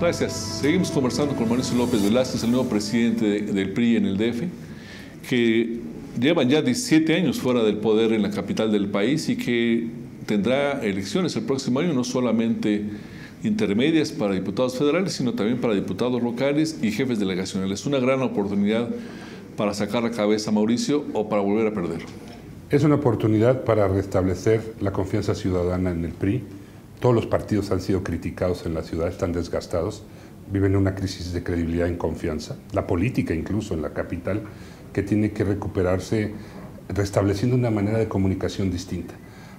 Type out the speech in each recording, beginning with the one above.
Gracias. Seguimos conversando con Mauricio López Velázquez, el nuevo presidente del PRI en el DF, que llevan ya 17 años fuera del poder en la capital del país y que tendrá elecciones el próximo año, no solamente intermedias para diputados federales, sino también para diputados locales y jefes delegacionales. Es una gran oportunidad para sacar la cabeza a Mauricio o para volver a perder. Es una oportunidad para restablecer la confianza ciudadana en el PRI. Todos los partidos han sido criticados en la ciudad, están desgastados, viven una crisis de credibilidad y confianza. La política, incluso en la capital, que tiene que recuperarse restableciendo una manera de comunicación distinta.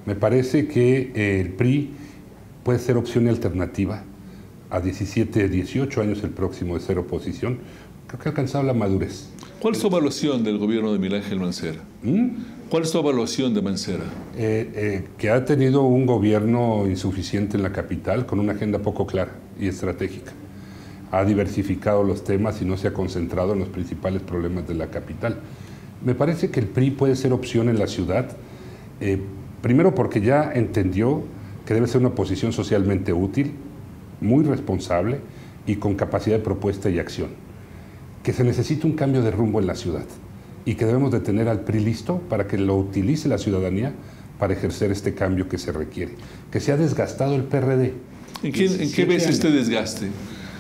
Me parece que el PRI puede ser opción y alternativa a 17, 18 años el próximo de ser oposición. Creo que ha alcanzado la madurez. ¿Cuál es tu evaluación del gobierno de Miguel Ángel Mancera? ¿Cuál es tu evaluación de Mancera? Que ha tenido un gobierno insuficiente en la capital con una agenda poco clara y estratégica. Ha diversificado los temas y no se ha concentrado en los principales problemas de la capital. Me parece que el PRI puede ser opción en la ciudad, primero porque ya entendió que debe ser una oposición socialmente útil, muy responsable y con capacidad de propuesta y acción. Que se necesita un cambio de rumbo en la ciudad y que debemos de tener al PRI listo para que lo utilice la ciudadanía para ejercer este cambio que se requiere. Que se ha desgastado el PRD. ¿En qué ves este desgaste?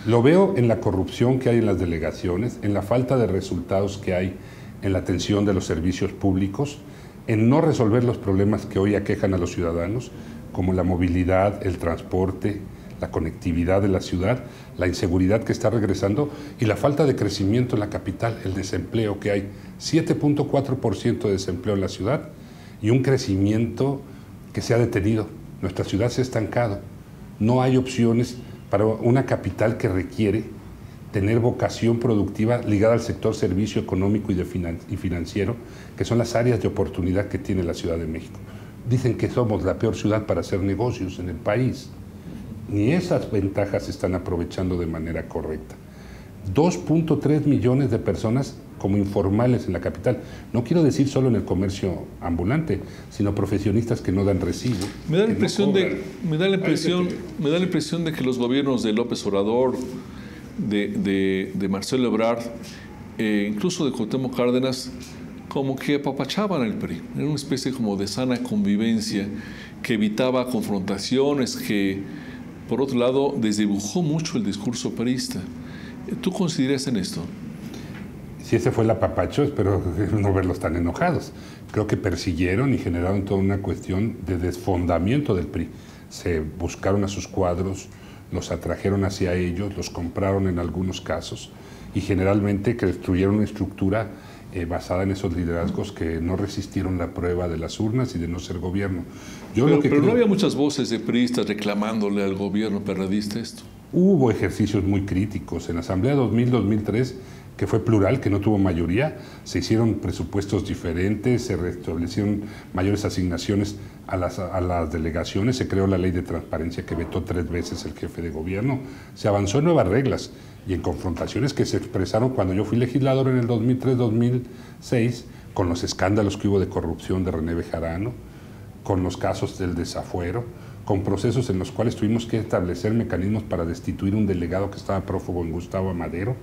Lo veo en la corrupción que hay en las delegaciones, en la falta de resultados que hay en la atención de los servicios públicos, en no resolver los problemas que hoy aquejan a los ciudadanos, como la movilidad, el transporte, la conectividad de la ciudad, la inseguridad que está regresando y la falta de crecimiento en la capital, el desempleo que hay, 7.4% de desempleo en la ciudad y un crecimiento que se ha detenido. Nuestra ciudad se ha estancado. No hay opciones para una capital que requiere tener vocación productiva ligada al sector servicio económico y financiero, que son las áreas de oportunidad que tiene la Ciudad de México. Dicen que somos la peor ciudad para hacer negocios en el país. Ni esas ventajas se están aprovechando de manera correcta. 2.3 millones de personas como informales en la capital. No quiero decir solo en el comercio ambulante, sino profesionistas que no dan recibo. Me da la impresión de que los gobiernos de López Obrador, de Marcelo Ebrard, incluso de Cuauhtémoc Cárdenas, como que apapachaban al PRI. Era una especie como de sana convivencia que evitaba confrontaciones, que por otro lado desdibujó mucho el discurso priista. ¿Tú consideras en esto? Si ese fue el apapacho, espero no verlos tan enojados. Creo que persiguieron y generaron toda una cuestión de desfondamiento del PRI. Se buscaron a sus cuadros, los atrajeron hacia ellos, los compraron en algunos casos y generalmente que destruyeron una estructura basada en esos liderazgos que no resistieron la prueba de las urnas y de no ser gobierno. Pero no había muchas voces de priistas reclamándole al gobierno perredista esto. Hubo ejercicios muy críticos. En la Asamblea 2000-2003, que fue plural, que no tuvo mayoría, se hicieron presupuestos diferentes, se restablecieron mayores asignaciones a las delegaciones, se creó la ley de transparencia que vetó 3 veces el jefe de gobierno, se avanzó en nuevas reglas y en confrontaciones que se expresaron cuando yo fui legislador en el 2003-2006, con los escándalos que hubo de corrupción de René Bejarano, con los casos del desafuero, con procesos en los cuales tuvimos que establecer mecanismos para destituir un delegado que estaba prófugo en Gustavo Amadero.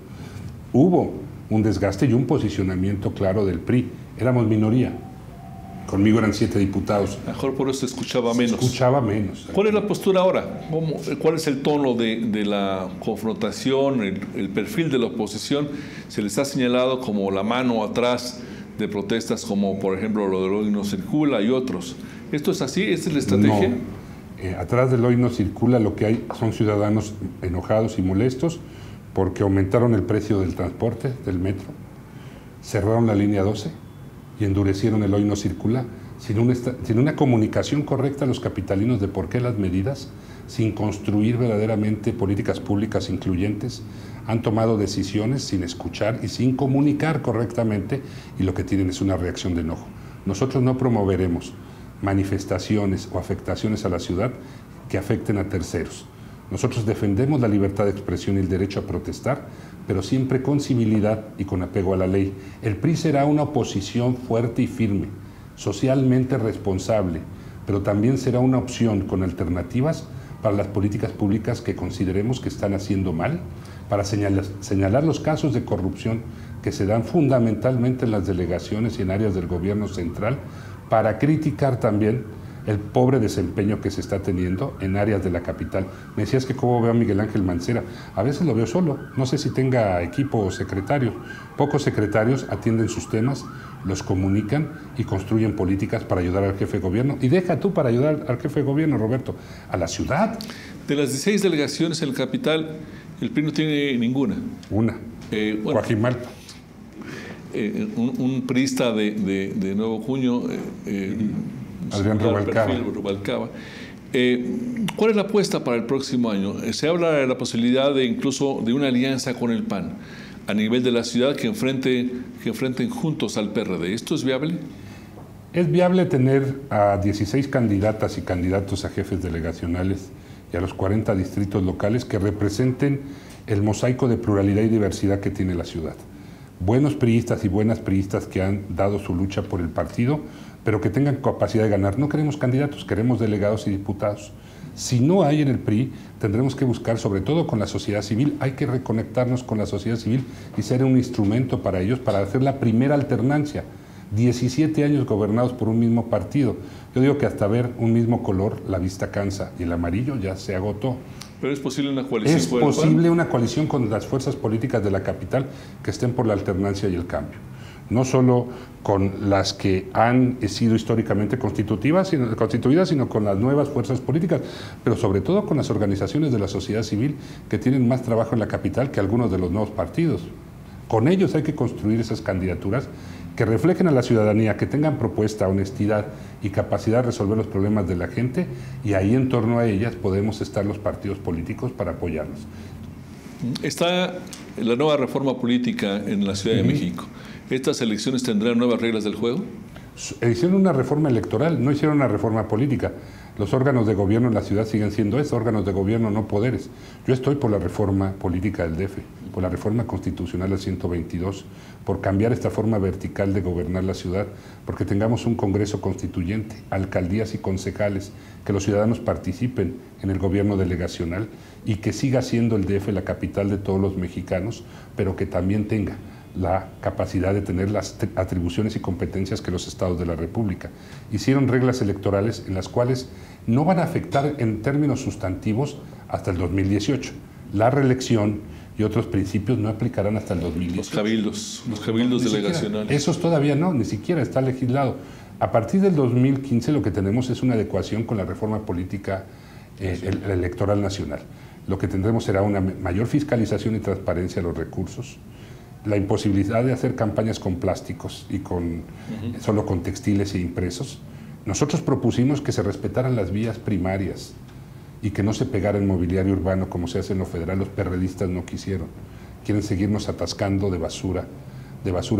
Hubo un desgaste y un posicionamiento claro del PRI. Éramos minoría. Conmigo eran 7 diputados. Mejor por eso se escuchaba menos. Se escuchaba menos. ¿Cuál es la postura ahora? ¿Cuál es el tono de la confrontación, el perfil de la oposición? Se les ha señalado como la mano atrás de protestas como, por ejemplo, lo del Hoy No Circula y otros. ¿Esto es así? ¿Esta es la estrategia? No. Atrás del Hoy No Circula lo que hay son ciudadanos enojados y molestos porque aumentaron el precio del transporte, del metro, cerraron la línea 12 y endurecieron el Hoy No Circula sin una comunicación correcta a los capitalinos de por qué las medidas, sin construir verdaderamente políticas públicas incluyentes, han tomado decisiones sin escuchar y sin comunicar correctamente y lo que tienen es una reacción de enojo. Nosotros no promoveremos manifestaciones o afectaciones a la ciudad que afecten a terceros. Nosotros defendemos la libertad de expresión y el derecho a protestar, pero siempre con civilidad y con apego a la ley. El PRI será una oposición fuerte y firme, socialmente responsable, pero también será una opción con alternativas para las políticas públicas que consideremos que están haciendo mal, para señalar los casos de corrupción que se dan fundamentalmente en las delegaciones y en áreas del gobierno central, para criticar también el pobre desempeño que se está teniendo en áreas de la capital. Me decías que cómo veo a Miguel Ángel Mancera. A veces lo veo solo, no sé si tenga equipo o secretarios. Pocos secretarios atienden sus temas, los comunican y construyen políticas para ayudar al jefe de gobierno. Y deja tú para ayudar al jefe de gobierno, Roberto, a la ciudad. De las 16 delegaciones en la capital, el PRI no tiene ninguna. Una, Coajimalpa. Un priista de Nuevo Cuño, Adrián Rubalcaba. ¿Cuál es la apuesta para el próximo año? Se habla de la posibilidad de incluso de una alianza con el PAN a nivel de la ciudad que enfrenten juntos al PRD. ¿Esto es viable? Es viable tener a 16 candidatas y candidatos a jefes delegacionales y a los 40 distritos locales que representen el mosaico de pluralidad y diversidad que tiene la ciudad. Buenos priistas y buenas priistas que han dado su lucha por el partido, pero que tengan capacidad de ganar. No queremos candidatos, queremos delegados y diputados. Si no hay en el PRI, tendremos que buscar, sobre todo con la sociedad civil, hay que reconectarnos con la sociedad civil y ser un instrumento para ellos, para hacer la primera alternancia. 17 años gobernados por un mismo partido. Yo digo que hasta ver un mismo color, la vista cansa, y el amarillo ya se agotó. ¿Pero es posible una coalición? Es posible una coalición con las fuerzas políticas de la capital que estén por la alternancia y el cambio. No solo con las que han sido históricamente constituidas, sino con las nuevas fuerzas políticas, pero sobre todo con las organizaciones de la sociedad civil que tienen más trabajo en la capital que algunos de los nuevos partidos. Con ellos hay que construir esas candidaturas que reflejen a la ciudadanía, que tengan propuesta, honestidad y capacidad de resolver los problemas de la gente, y ahí en torno a ellas podemos estar los partidos políticos para apoyarlos. Está la nueva reforma política en la Ciudad de México. ¿Estas elecciones tendrán nuevas reglas del juego? Hicieron una reforma electoral, no hicieron una reforma política. Los órganos de gobierno en la ciudad siguen siendo eso, órganos de gobierno, no poderes. Yo estoy por la reforma política del DF, por la reforma constitucional del 122, por cambiar esta forma vertical de gobernar la ciudad, porque tengamos un Congreso constituyente, alcaldías y concejales, que los ciudadanos participen en el gobierno delegacional y que siga siendo el DF la capital de todos los mexicanos, pero que también tenga la capacidad de tener las atribuciones y competencias que los estados de la República. Hicieron reglas electorales en las cuales no van a afectar en términos sustantivos hasta el 2018. La reelección y otros principios no aplicarán hasta el 2018. Los cabildos delegacionales. Esos todavía no, ni siquiera está legislado. A partir del 2015 lo que tenemos es una adecuación con la reforma política electoral nacional. Lo que tendremos será una mayor fiscalización y transparencia de los recursos, la imposibilidad de hacer campañas con plásticos y solo con textiles e impresos. Nosotros propusimos que se respetaran las vías primarias y que no se pegara el mobiliario urbano como se hace en lo federal. Los perredistas no quisieron. Quieren seguirnos atascando de basura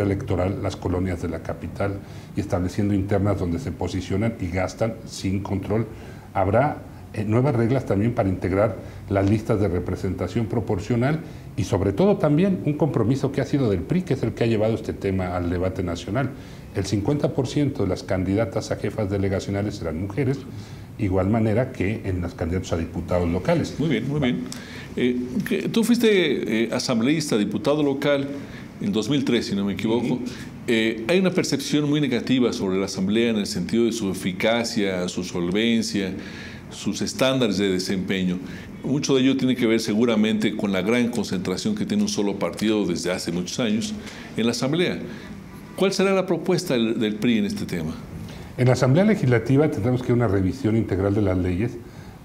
electoral las colonias de la capital y estableciendo internas donde se posicionan y gastan sin control. Habrá nuevas reglas también para integrar las listas de representación proporcional y sobre todo también un compromiso que ha sido del PRI, que es el que ha llevado este tema al debate nacional. El 50% de las candidatas a jefas delegacionales serán mujeres, igual manera que en las candidatas a diputados locales. Muy bien, muy bien. Tú fuiste asambleísta, diputado local en 2003, si no me equivoco. Hay una percepción muy negativa sobre la asamblea en el sentido de su eficacia, su solvencia, sus estándares de desempeño. Mucho de ello tiene que ver seguramente con la gran concentración que tiene un solo partido desde hace muchos años en la Asamblea. ¿Cuál será la propuesta del PRI en este tema? En la Asamblea Legislativa tendremos que ir a una revisión integral de las leyes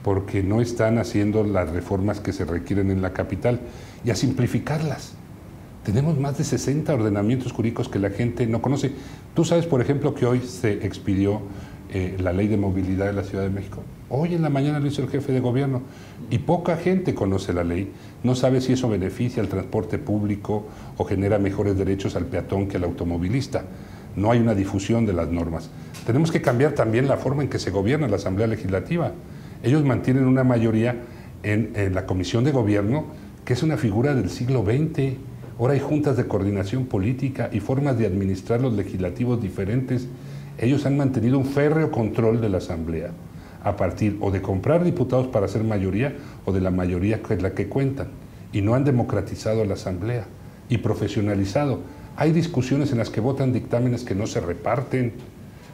porque no están haciendo las reformas que se requieren en la capital y a simplificarlas. Tenemos más de 60 ordenamientos jurídicos que la gente no conoce. Tú sabes, por ejemplo, que hoy se expidió la ley de movilidad de la Ciudad de México. Hoy en la mañana lo hizo el jefe de gobierno y poca gente conoce la ley. No sabe si eso beneficia al transporte público o genera mejores derechos al peatón que al automovilista. No hay una difusión de las normas. Tenemos que cambiar también la forma en que se gobierna la Asamblea Legislativa. Ellos mantienen una mayoría en la Comisión de Gobierno, que es una figura del siglo XX. Ahora hay juntas de coordinación política y formas de administrar los legislativos diferentes. Ellos han mantenido un férreo control de la Asamblea. a partir o de comprar diputados para ser mayoría o de la mayoría que es la que cuentan. Y no han democratizado la Asamblea y profesionalizado. Hay discusiones en las que votan dictámenes que no se reparten.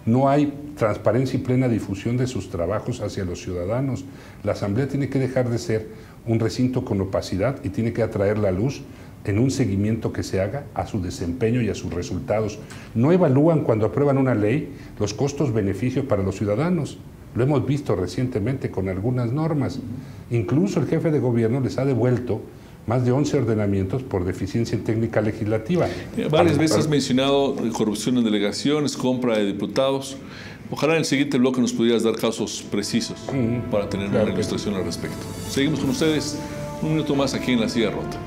No hay transparencia y plena difusión de sus trabajos hacia los ciudadanos. La Asamblea tiene que dejar de ser un recinto con opacidad y tiene que atraer la luz en un seguimiento que se haga a su desempeño y a sus resultados. No evalúan cuando aprueban una ley los costos-beneficios para los ciudadanos. Lo hemos visto recientemente con algunas normas. Incluso el jefe de gobierno les ha devuelto más de 11 ordenamientos por deficiencia en técnica legislativa. Varias veces has mencionado corrupción en delegaciones, compra de diputados. Ojalá en el siguiente bloque nos pudieras dar casos precisos para tener una ilustración al respecto. Seguimos con ustedes un minuto más aquí en La Silla Rota.